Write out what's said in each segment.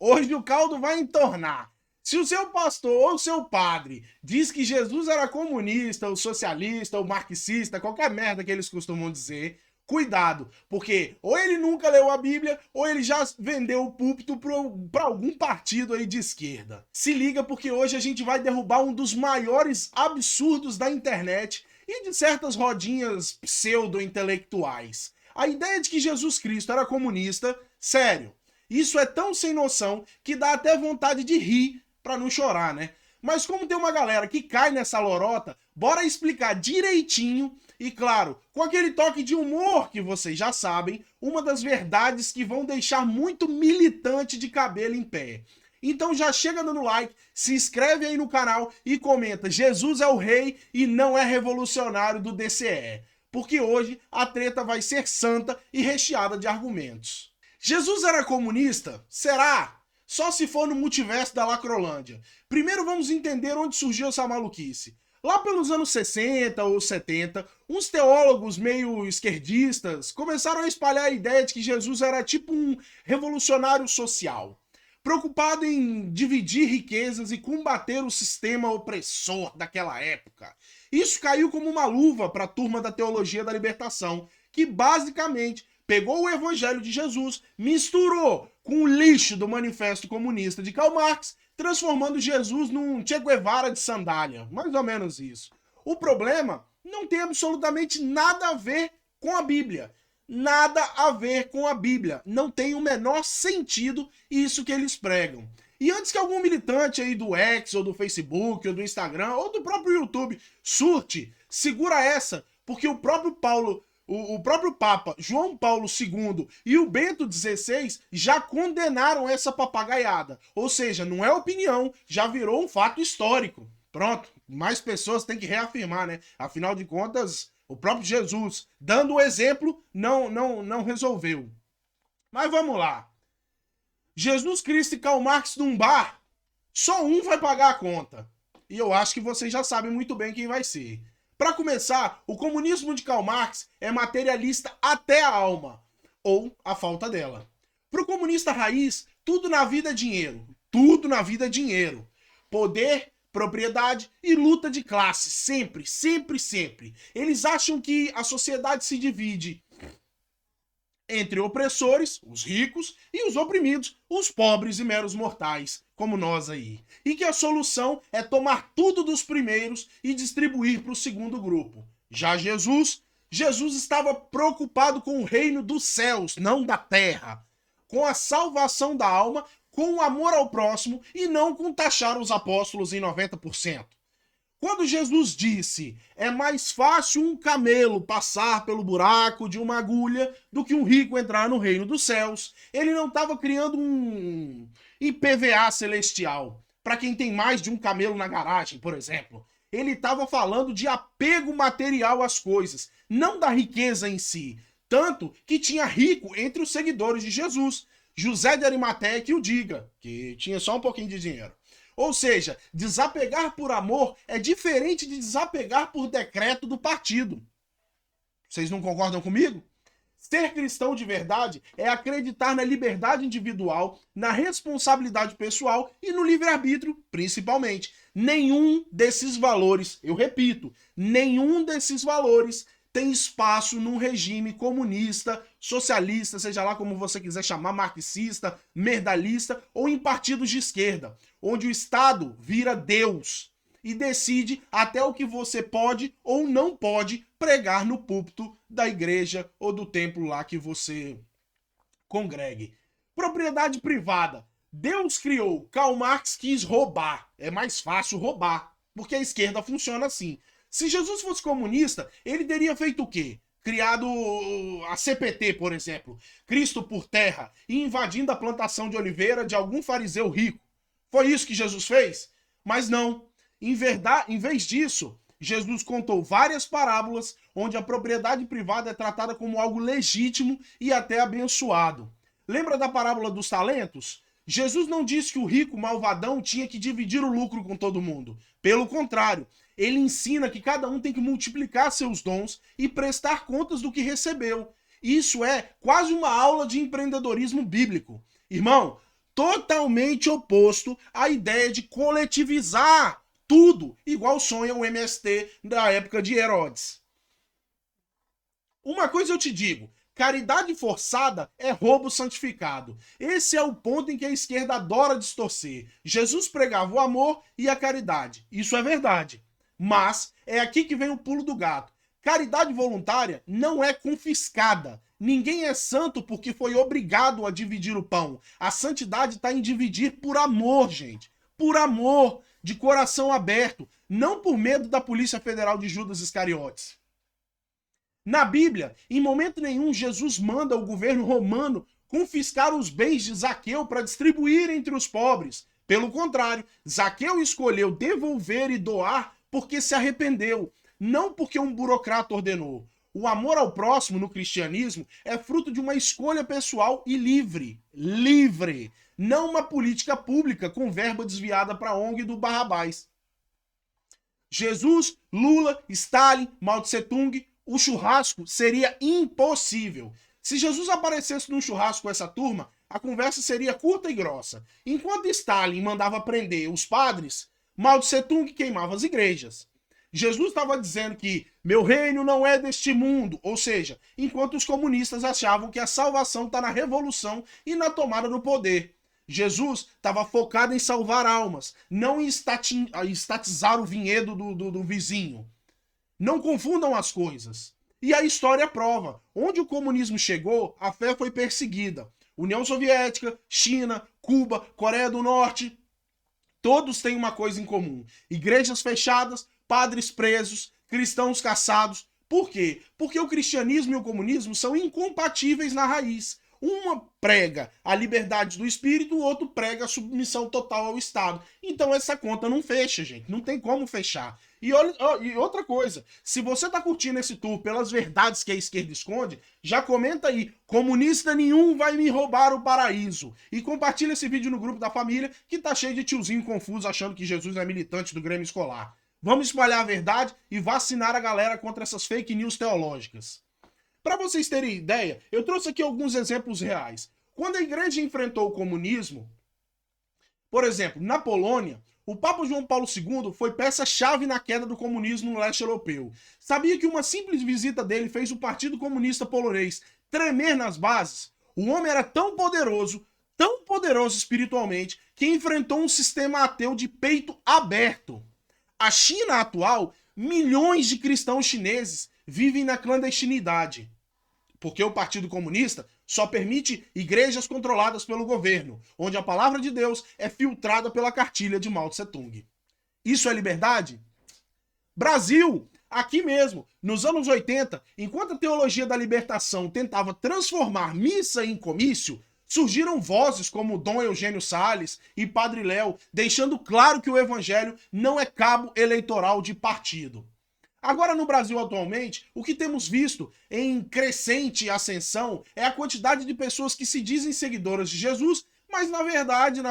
Hoje o caldo vai entornar. Se o seu pastor ou o seu padre diz que Jesus era comunista, ou socialista, ou marxista, qualquer merda que eles costumam dizer, cuidado, porque ou ele nunca leu a Bíblia, ou ele já vendeu o púlpito para algum partido aí de esquerda. Se liga, porque hoje a gente vai derrubar um dos maiores absurdos da internet e de certas rodinhas pseudo-intelectuais. A ideia de que Jesus Cristo era comunista, sério, isso é tão sem noção que dá até vontade de rir pra não chorar, né? Mas como tem uma galera que cai nessa lorota, bora explicar direitinho e, claro, com aquele toque de humor que vocês já sabem, uma das verdades que vão deixar muito militante de cabelo em pé. Então já chega dando like, se inscreve aí no canal e comenta: Jesus é o rei e não é revolucionário do DCE. Porque hoje a treta vai ser santa e recheada de argumentos. Jesus era comunista? Será? Só se for no multiverso da Lacrolândia. Primeiro vamos entender onde surgiu essa maluquice. Lá pelos anos 60 ou 70, uns teólogos meio esquerdistas começaram a espalhar a ideia de que Jesus era tipo um revolucionário social, preocupado em dividir riquezas e combater o sistema opressor daquela época. Isso caiu como uma luva para a turma da teologia da libertação, que basicamente pegou o evangelho de Jesus, misturou com o lixo do Manifesto Comunista de Karl Marx, transformando Jesus num Che Guevara de sandália. Mais ou menos isso. O problema não tem absolutamente nada a ver com a Bíblia. Nada a ver com a Bíblia. Não tem o menor sentido isso que eles pregam. E antes que algum militante aí do X, ou do Facebook, ou do Instagram, ou do próprio YouTube surte, segura essa, porque o próprio Papa João Paulo II e o Bento XVI já condenaram essa papagaiada. Ou seja, não é opinião, já virou um fato histórico. Pronto, mais pessoas têm que reafirmar, né? Afinal de contas, o próprio Jesus, dando o exemplo, não resolveu. Mas vamos lá. Jesus Cristo e Karl Marx num bar, só um vai pagar a conta. E eu acho que vocês já sabem muito bem quem vai ser. Para começar, o comunismo de Karl Marx é materialista até a alma, ou a falta dela. Para o comunista raiz, tudo na vida é dinheiro. Tudo na vida é dinheiro. Poder, propriedade e luta de classe. Sempre, sempre, sempre. Eles acham que a sociedade se divide entre opressores, os ricos, e os oprimidos, os pobres e meros mortais, como nós aí. E que a solução é tomar tudo dos primeiros e distribuir para o segundo grupo. Já Jesus estava preocupado com o reino dos céus, não da terra, com a salvação da alma, com o amor ao próximo e não com taxar os apóstolos em 90%. Quando Jesus disse: é mais fácil um camelo passar pelo buraco de uma agulha do que um rico entrar no reino dos céus, ele não estava criando um IPVA celestial para quem tem mais de um camelo na garagem, por exemplo. Ele estava falando de apego material às coisas, não da riqueza em si. Tanto que tinha rico entre os seguidores de Jesus. José de Arimateia que o diga, que tinha só um pouquinho de dinheiro. Ou seja, desapegar por amor é diferente de desapegar por decreto do partido. Vocês não concordam comigo? Ser cristão de verdade é acreditar na liberdade individual, na responsabilidade pessoal e no livre-arbítrio, principalmente. Nenhum desses valores, eu repito, nenhum desses valores tem espaço num regime comunista, socialista, seja lá como você quiser chamar, marxista, merdalista ou em partidos de esquerda, onde o Estado vira Deus e decide até o que você pode ou não pode pregar no púlpito da igreja ou do templo lá que você congregue. Propriedade privada. Deus criou, Karl Marx quis roubar. É mais fácil roubar, porque a esquerda funciona assim. Se Jesus fosse comunista, ele teria feito o quê? Criado a CPT, por exemplo, Cristo por terra, e invadindo a plantação de oliveira de algum fariseu rico. Foi isso que Jesus fez? Mas não. Em vez disso, Jesus contou várias parábolas onde a propriedade privada é tratada como algo legítimo e até abençoado. Lembra da parábola dos talentos? Jesus não disse que o rico malvadão tinha que dividir o lucro com todo mundo. Pelo contrário, ele ensina que cada um tem que multiplicar seus dons e prestar contas do que recebeu. Isso é quase uma aula de empreendedorismo bíblico. Irmão, totalmente oposto à ideia de coletivizar tudo, igual sonha o MST da época de Herodes. Uma coisa eu te digo, caridade forçada é roubo santificado. Esse é o ponto em que a esquerda adora distorcer. Jesus pregava o amor e a caridade. Isso é verdade. Mas é aqui que vem o pulo do gato. Caridade voluntária não é confiscada. Ninguém é santo porque foi obrigado a dividir o pão. A santidade está em dividir por amor, gente. Por amor, de coração aberto. Não por medo da Polícia Federal de Judas Iscariotes. Na Bíblia, em momento nenhum, Jesus manda o governo romano confiscar os bens de Zaqueu para distribuir entre os pobres. Pelo contrário, Zaqueu escolheu devolver e doar porque se arrependeu, não porque um burocrata ordenou. O amor ao próximo no cristianismo é fruto de uma escolha pessoal e livre. Livre! Não uma política pública com verba desviada para a ONG do Barrabás. Jesus, Lula, Stalin, Mao Tse Tung, o churrasco seria impossível. Se Jesus aparecesse num churrasco com essa turma, a conversa seria curta e grossa. Enquanto Stalin mandava prender os padres, Mao Tse Tung queimava as igrejas. Jesus estava dizendo que meu reino não é deste mundo, ou seja, enquanto os comunistas achavam que a salvação está na revolução e na tomada do poder. Jesus estava focado em salvar almas, não em estatizar o vinhedo do vizinho. Não confundam as coisas. E a história prova. Onde o comunismo chegou, a fé foi perseguida. União Soviética, China, Cuba, Coreia do Norte, todos têm uma coisa em comum. Igrejas fechadas, padres presos, cristãos caçados. Por quê? Porque o cristianismo e o comunismo são incompatíveis na raiz. Uma prega a liberdade do espírito, o outro prega a submissão total ao Estado. Então essa conta não fecha, gente. Não tem como fechar. E outra coisa, se você tá curtindo esse tour pelas verdades que a esquerda esconde, já comenta aí, comunista nenhum vai me roubar o paraíso. E compartilha esse vídeo no grupo da família, que tá cheio de tiozinho confuso achando que Jesus é militante do Grêmio Escolar. Vamos espalhar a verdade e vacinar a galera contra essas fake news teológicas. Para vocês terem ideia, eu trouxe aqui alguns exemplos reais. Quando a igreja enfrentou o comunismo, por exemplo, na Polônia, o Papa João Paulo II foi peça-chave na queda do comunismo no leste europeu. Sabia que uma simples visita dele fez o Partido Comunista Polonês tremer nas bases? O homem era tão poderoso espiritualmente, que enfrentou um sistema ateu de peito aberto. A China atual, milhões de cristãos chineses vivem na clandestinidade, porque o Partido Comunista só permite igrejas controladas pelo governo, onde a palavra de Deus é filtrada pela cartilha de Mao Tse Tung. Isso é liberdade? Brasil, aqui mesmo, nos anos 80, enquanto a teologia da libertação tentava transformar missa em comício, surgiram vozes como Dom Eugênio Salles e Padre Léo, deixando claro que o evangelho não é cabo eleitoral de partido. Agora, no Brasil atualmente, o que temos visto em crescente ascensão é a quantidade de pessoas que se dizem seguidoras de Jesus, mas na verdade,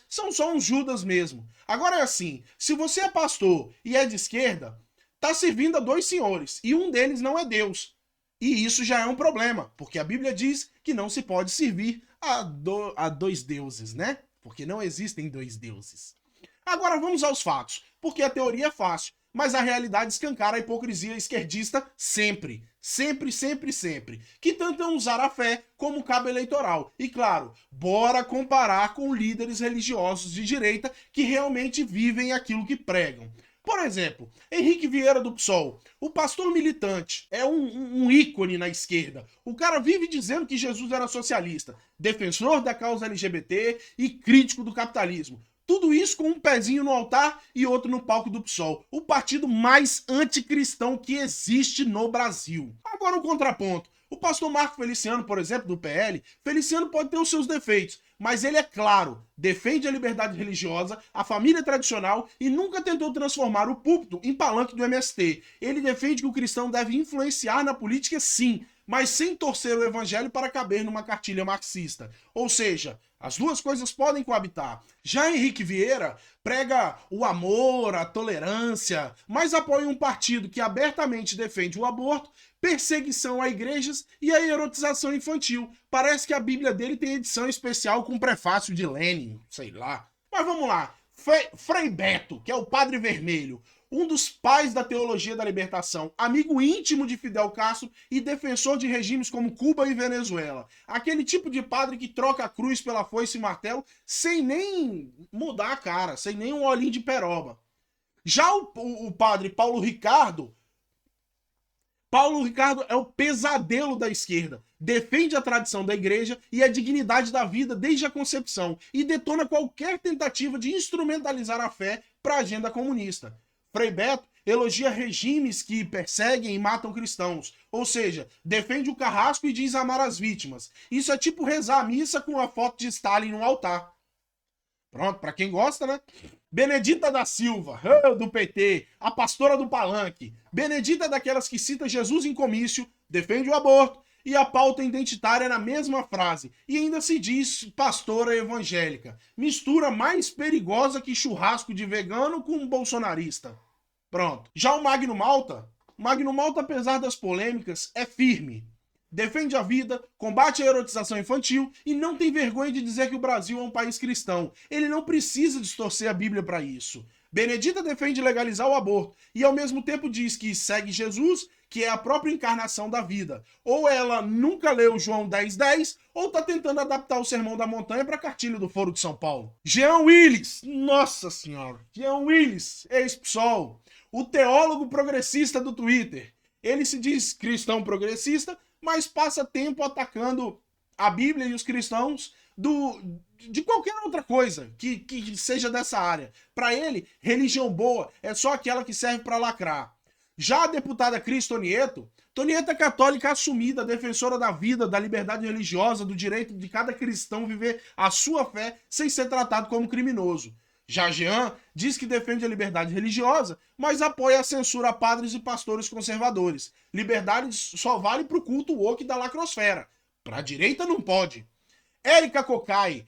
são só uns Judas mesmo. Agora é assim, se você é pastor e é de esquerda, tá servindo a dois senhores, e um deles não é Deus. E isso já é um problema, porque a Bíblia diz que não se pode servir a dois deuses, né? Porque não existem dois deuses. Agora vamos aos fatos, porque a teoria é fácil, mas a realidade escancara a hipocrisia esquerdista sempre. Sempre, sempre, sempre. Que tentam usar a fé como cabo eleitoral. E claro, bora comparar com líderes religiosos de direita que realmente vivem aquilo que pregam. Por exemplo, Henrique Vieira do PSOL, o pastor militante, é um ícone na esquerda. O cara vive dizendo que Jesus era socialista, defensor da causa LGBT e crítico do capitalismo. Tudo isso com um pezinho no altar e outro no palco do PSOL. O partido mais anticristão que existe no Brasil. Agora o contraponto. O pastor Marco Feliciano, por exemplo, do PL, Feliciano pode ter os seus defeitos, mas ele é claro, defende a liberdade religiosa, a família tradicional e nunca tentou transformar o púlpito em palanque do MST. Ele defende que o cristão deve influenciar na política sim, mas sem torcer o evangelho para caber numa cartilha marxista. Ou seja, as duas coisas podem coabitar. Já Henrique Vieira prega o amor, a tolerância, mas apoia um partido que abertamente defende o aborto, perseguição a igrejas e a erotização infantil. Parece que a Bíblia dele tem edição especial com prefácio de Lenin, sei lá. Mas vamos lá. Frei Beto, que é o Padre Vermelho, um dos pais da teologia da libertação, amigo íntimo de Fidel Castro e defensor de regimes como Cuba e Venezuela. Aquele tipo de padre que troca a cruz pela foice e martelo sem nem mudar a cara, sem nem um olhinho de peroba. Já o padre Paulo Ricardo é o pesadelo da esquerda. Defende a tradição da igreja e a dignidade da vida desde a concepção e detona qualquer tentativa de instrumentalizar a fé para a agenda comunista. Frei Beto elogia regimes que perseguem e matam cristãos, ou seja, defende o carrasco e diz amar as vítimas. Isso é tipo rezar a missa com a foto de Stalin no altar. Pronto, para quem gosta, né? Benedita da Silva, do PT, a pastora do palanque. Benedita é daquelas que cita Jesus em comício, defende o aborto e a pauta identitária na mesma frase. E ainda se diz pastora evangélica. Mistura mais perigosa que churrasco de vegano com bolsonarista. Pronto. Já o Magno Malta, apesar das polêmicas, é firme. Defende a vida, combate a erotização infantil e não tem vergonha de dizer que o Brasil é um país cristão. Ele não precisa distorcer a Bíblia para isso. Benedita defende legalizar o aborto e ao mesmo tempo diz que segue Jesus, que é a própria encarnação da vida. Ou ela nunca leu João 10:10, ou tá tentando adaptar o Sermão da Montanha para a cartilha do Foro de São Paulo. Jean Willis, nossa senhora, Jean Willis, ex-PSOL, o teólogo progressista do Twitter. Ele se diz cristão progressista, mas passa tempo atacando a Bíblia e os cristãos de qualquer outra coisa que seja dessa área. Para ele, religião boa é só aquela que serve para lacrar. Já a deputada Cris Tonieto é católica assumida, defensora da vida, da liberdade religiosa, do direito de cada cristão viver a sua fé sem ser tratado como criminoso. Já Jean diz que defende a liberdade religiosa, mas apoia a censura a padres e pastores conservadores. Liberdade só vale pro culto woke da lacrosfera. Pra direita não pode. Érica Cocai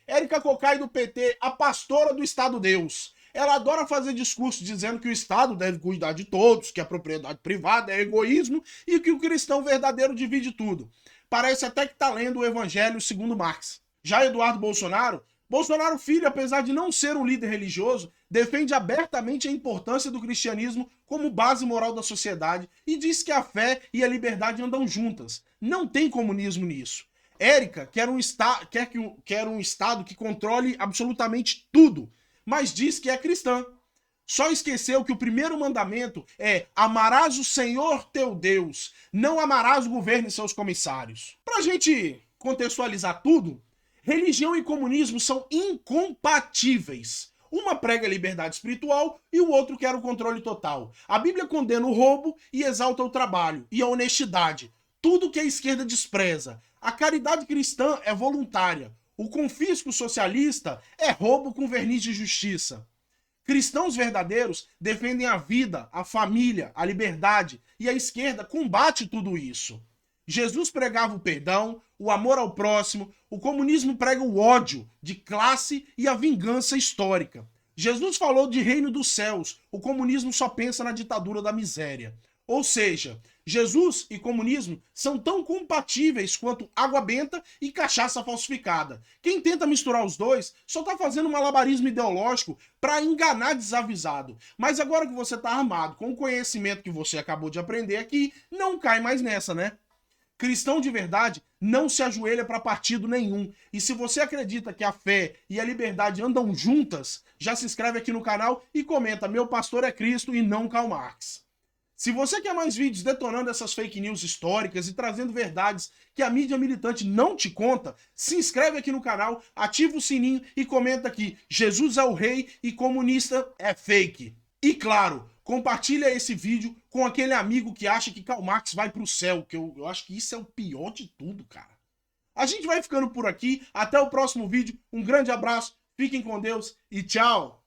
do PT, a pastora do Estado Deus. Ela adora fazer discurso dizendo que o Estado deve cuidar de todos, que a propriedade privada é egoísmo e que o cristão verdadeiro divide tudo. Parece até que tá lendo o Evangelho segundo Marx. Já Eduardo Bolsonaro filho, apesar de não ser um líder religioso, defende abertamente a importância do cristianismo como base moral da sociedade e diz que a fé e a liberdade andam juntas. Não tem comunismo nisso. Érica quer um Estado que controle absolutamente tudo, mas diz que é cristã. Só esqueceu que o primeiro mandamento é amarás o Senhor teu Deus, não amarás o governo e seus comissários. Pra gente contextualizar tudo, religião e comunismo são incompatíveis. Uma prega a liberdade espiritual e o outro quer o controle total. A Bíblia condena o roubo e exalta o trabalho e a honestidade. Tudo que a esquerda despreza. A caridade cristã é voluntária. O confisco socialista é roubo com verniz de justiça. Cristãos verdadeiros defendem a vida, a família, a liberdade e a esquerda combate tudo isso. Jesus pregava o perdão, o amor ao próximo, o comunismo prega o ódio de classe e a vingança histórica. Jesus falou de reino dos céus, o comunismo só pensa na ditadura da miséria. Ou seja, Jesus e comunismo são tão compatíveis quanto água benta e cachaça falsificada. Quem tenta misturar os dois só tá fazendo um malabarismo ideológico para enganar desavisado. Mas agora que você tá armado com o conhecimento que você acabou de aprender aqui, não cai mais nessa, né? Cristão de verdade não se ajoelha para partido nenhum. E se você acredita que a fé e a liberdade andam juntas, já se inscreve aqui no canal e comenta: meu pastor é Cristo e não Karl Marx. Se você quer mais vídeos detonando essas fake news históricas e trazendo verdades que a mídia militante não te conta, se inscreve aqui no canal, ativa o sininho e comenta aqui: Jesus é o rei e comunista é fake. E claro, compartilha esse vídeo com aquele amigo que acha que Karl Marx vai pro céu, que eu acho que isso é o pior de tudo, cara. A gente vai ficando por aqui, até o próximo vídeo, um grande abraço, fiquem com Deus e tchau!